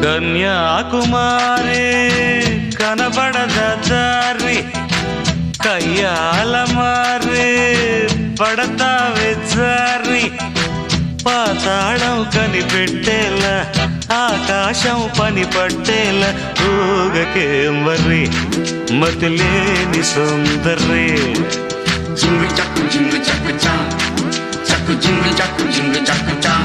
కన్యాకుమారి కనబడద దారి కయ్యాల మారి పడతావే జారి పాతాళం కనిపెట్టేలా ఆకాశం పని పట్టేలా ఊగకేం వర్రి మతిలేని సుందరి జింగు చక్కు చా చక్కు జింగు చక్కు చా